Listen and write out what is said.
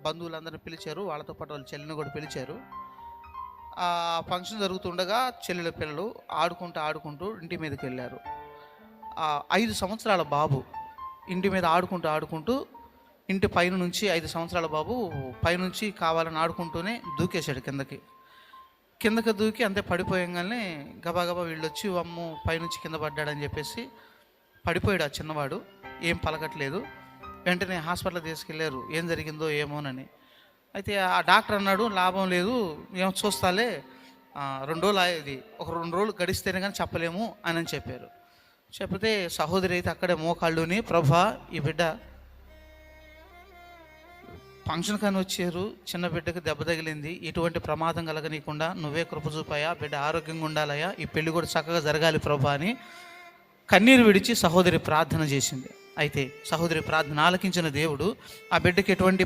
బంధువులందరిని పిలిచారు. వాళ్ళతో పాటు వాళ్ళ చెల్లిని కూడా పిలిచారు. ఆ ఫంక్షన్ జరుగుతుండగా చెల్లెల పిల్లలు ఆడుకుంటూ ఇంటి మీదకి వెళ్ళారు. 5 సంవత్సరాల బాబు ఇంటి మీద ఆడుకుంటూ ఇంటి పైన నుంచి 5 సంవత్సరాల బాబు పైనుంచి కావాలని ఆడుకుంటూనే దూకేశాడు కిందకి దూకి అంతే పడిపోయంగానే గబాగబా వీళ్ళొచ్చి అమ్ము పైనుంచి కింద పడ్డాడని చెప్పేసి పడిపోయాడు ఆ చిన్నవాడు. ఏం పలకట్లేదు. వెంటనే హాస్పిటల్ తీసుకెళ్ళారు, ఏం జరిగిందో ఏమోనని. అయితే ఆ డాక్టర్ అన్నాడు, లాభం లేదు, ఏమో చూస్తాలే, 2 రోజులు ఇది ఒక 2 రోజులు గడిస్తేనే కానీ చెప్పలేము అని చెప్పారు. చెప్తే సహోదరి అయితే అక్కడే మోకాళ్ళుని, ప్రభా ఈ బిడ్డ ఫంక్షన్ కానీ వచ్చారు, చిన్న బిడ్డకు దెబ్బ తగిలింది, ఎటువంటి ప్రమాదం కలగనీయకుండా నువ్వే కృప చూపాయా, బిడ్డ ఆరోగ్యంగా ఉండాలయా, ఈ పెళ్లి కూడా చక్కగా జరగాలి ప్రభా అని కన్నీరు విడిచి సహోదరి ప్రార్థన చేసింది. అయితే సహోదరి ప్రార్థన ఆలకించిన దేవుడు ఆ బిడ్డకి ఎటువంటి